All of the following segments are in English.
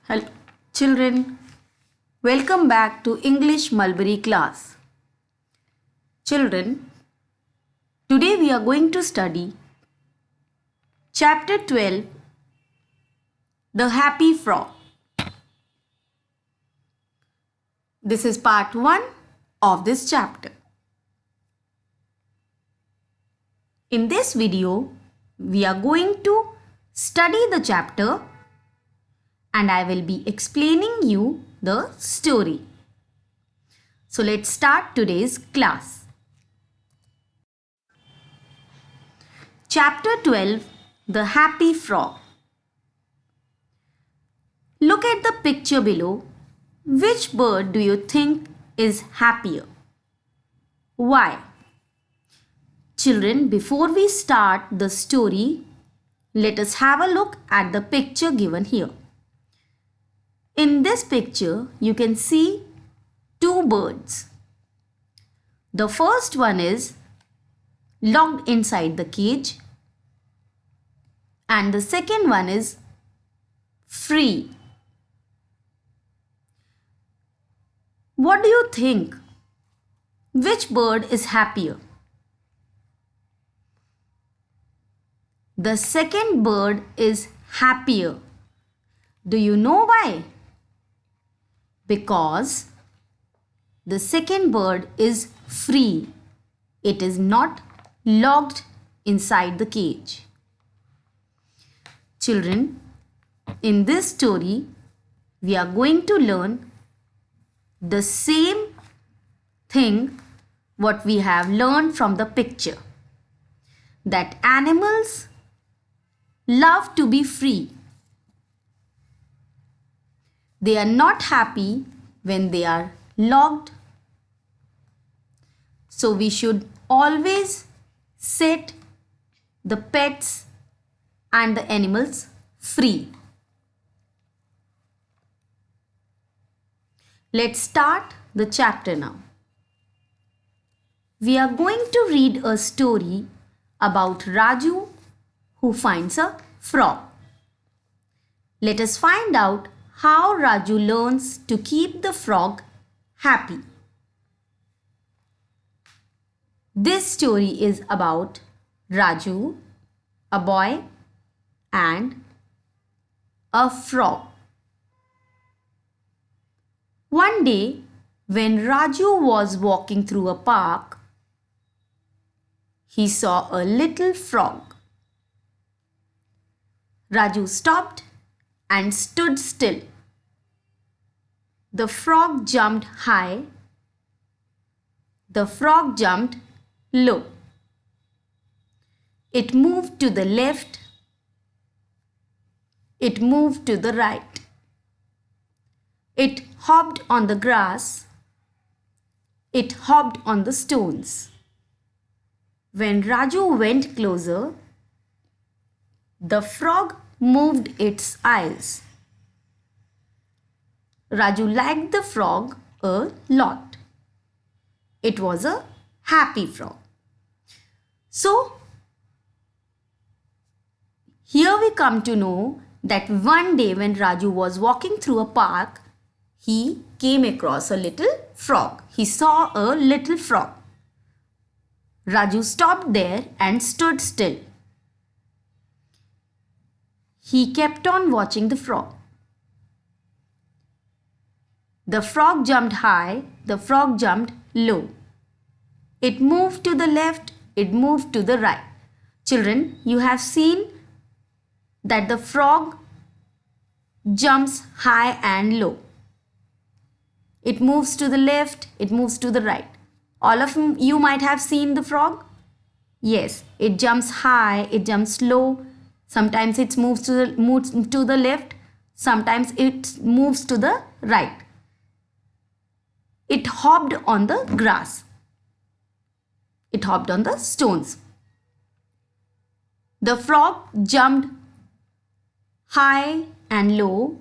Hello, children. Welcome back to English Mulberry class. Children, today we are going to study Chapter 12, The Happy Frog. This is part 1 of this chapter. In this video, we are going to study the chapter and I will be explaining you the story. So let's start today's class. Chapter 12, The Happy Frog. Look at the picture below. Which bird do you think is happier? Why? Children, before we start the story, let us have a look at the picture given here. In this picture, you can see two birds. The first one is locked inside the cage and the second one is free. What do you think? Which bird is happier? The second bird is happier. Do you know why? Because the second bird is free. It is not locked inside the cage. Children, in this story, we are going to learn the same thing what we have learned from the picture. That animals love to be free. They are not happy when they are locked. So we should always set the pets and the animals free. Let's start the chapter now. We are going to read a story about Raju who finds a frog. Let us find out how Raju learns to keep the frog happy. This story is about Raju, a boy, and a frog. One day, when Raju was walking through a park, he saw a little frog. Raju stopped and stood still. The frog jumped high. The frog jumped low. It moved to the left. It moved to the right. It hopped on the grass. It hopped on the stones. When Raju went closer, the frog moved its eyes. Raju liked the frog a lot. It was a happy frog. So, here we come to know that one day when Raju was walking through a park, he came across a little frog. He saw a little frog. Raju stopped there and stood still. He kept on watching the frog. The frog jumped high, the frog jumped low. It moved to the left, it moved to the right. Children, you have seen that the frog jumps high and low. It moves to the left, it moves to the right. All of you might have seen the frog. Yes, it jumps high, it jumps low. Sometimes it moves to the left, sometimes it moves to the right. It hopped on the grass. It hopped on the stones. The frog jumped high and low.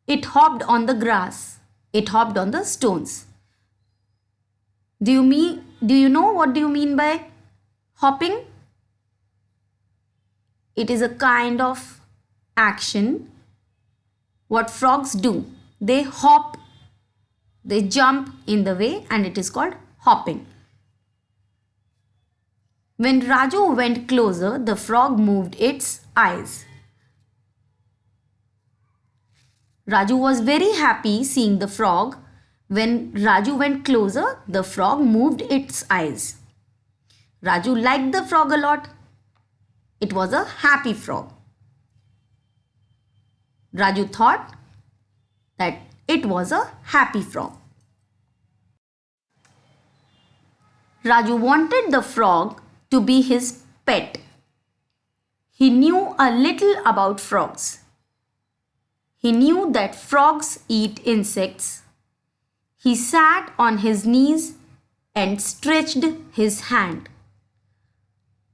It hopped on the grass. It hopped on the stones. Do you know what do you mean by hopping? It is a kind of action What frogs do? They hop, they jump in the way, and it is called hopping. When Raju went closer, the frog moved its eyes. Raju was very happy seeing the frog. When Raju went closer, the frog moved its eyes. Raju liked the frog a lot. It was a happy frog. Raju thought that it was a happy frog. Raju wanted the frog to be his pet. He knew a little about frogs. He knew that frogs eat insects. He sat on his knees and stretched his hand.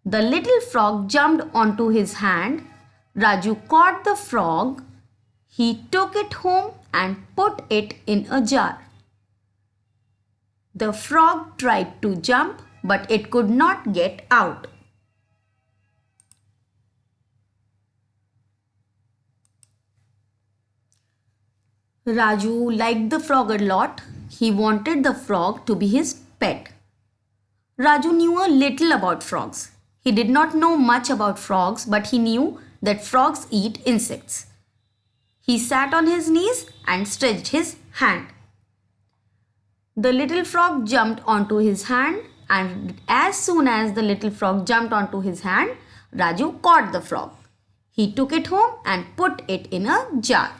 The little frog jumped onto his hand. Raju caught the frog. He took it home and put it in a jar. The frog tried to jump, but it could not get out. Raju liked the frog a lot. He wanted the frog to be his pet. Raju knew a little about frogs. He did not know much about frogs, but he knew that frogs eat insects. He sat on his knees and stretched his hand. The little frog jumped onto his hand, and as soon as the little frog jumped onto his hand, Raju caught the frog. He took it home and put it in a jar.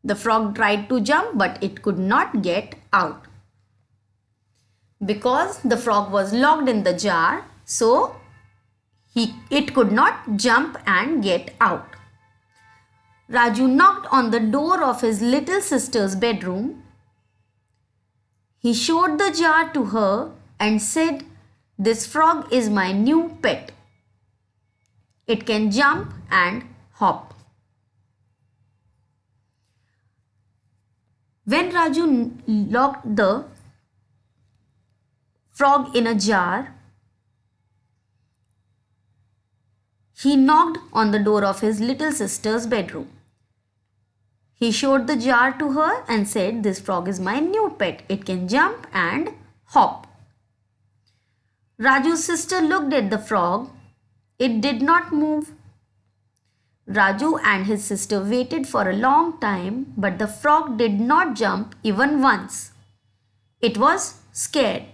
The frog tried to jump, but it could not get out. Because the frog was locked in the jar, so it could not jump and get out. Raju knocked on the door of his little sister's bedroom. He showed the jar to her and said, "This frog is my new pet. It can jump and hop." When Raju locked the frog in a jar, he knocked on the door of his little sister's bedroom. He showed the jar to her and said, "This frog is my new pet. It can jump and hop." Raju's sister looked at the frog. It did not move. Raju and his sister waited for a long time, but the frog did not jump even once. It was scared.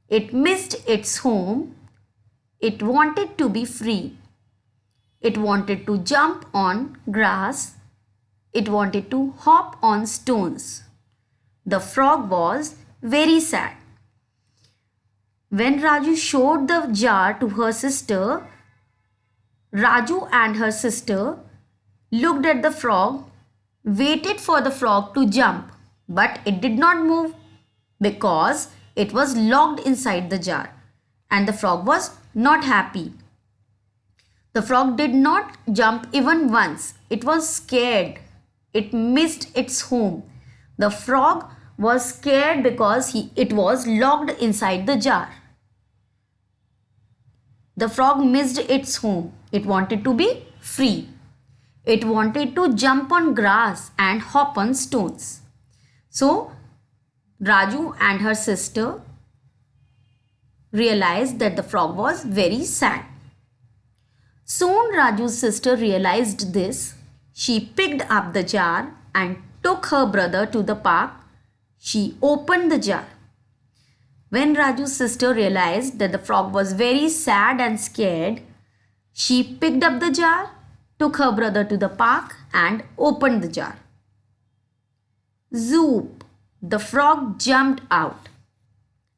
It missed its home. It wanted to be free. It wanted to jump on grass. It wanted to hop on stones. The frog was very sad. When Raju showed the jar to her sister, Raju and her sister looked at the frog, waited for the frog to jump, but it did not move because it was locked inside the jar, and the frog was not happy. The frog did not jump even once. It was scared. It missed its home. The frog was scared because it was locked inside the jar. The frog missed its home. It wanted to be free. It wanted to jump on grass and hop on stones. So, Raju and her sister realized that the frog was very sad. Soon Raju's sister realized this. She picked up the jar and took her brother to the park. She opened the jar. When Raju's sister realized that the frog was very sad and scared, she picked up the jar, took her brother to the park and opened the jar. Zoop! The frog jumped out.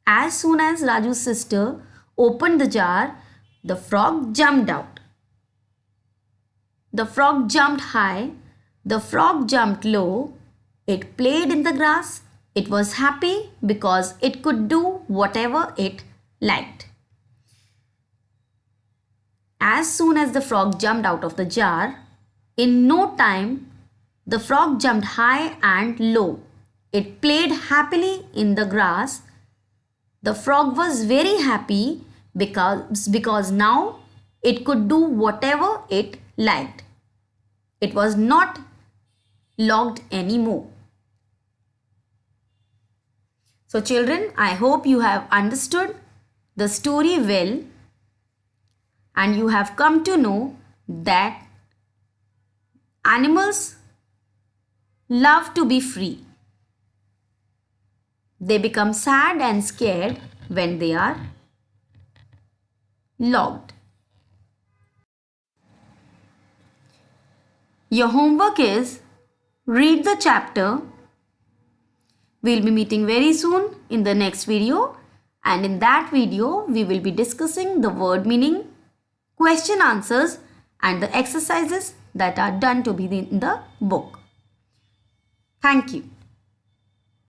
As soon as Raju's sister opened the jar, the frog jumped out. The frog jumped high. The frog jumped low. It played in the grass. It was happy because it could do whatever it liked. As soon as the frog jumped out of the jar, in no time, the frog jumped high and low. It played happily in the grass. The frog was very happy because now it could do whatever it liked. It was not locked anymore. So children, I hope you have understood the story well and you have come to know that animals love to be free. They become sad and scared when they are locked. Your homework is read the chapter. We'll be meeting very soon in the next video, and in that video we will be discussing the word meaning, question answers and the exercises that are done to be in the book. Thank you.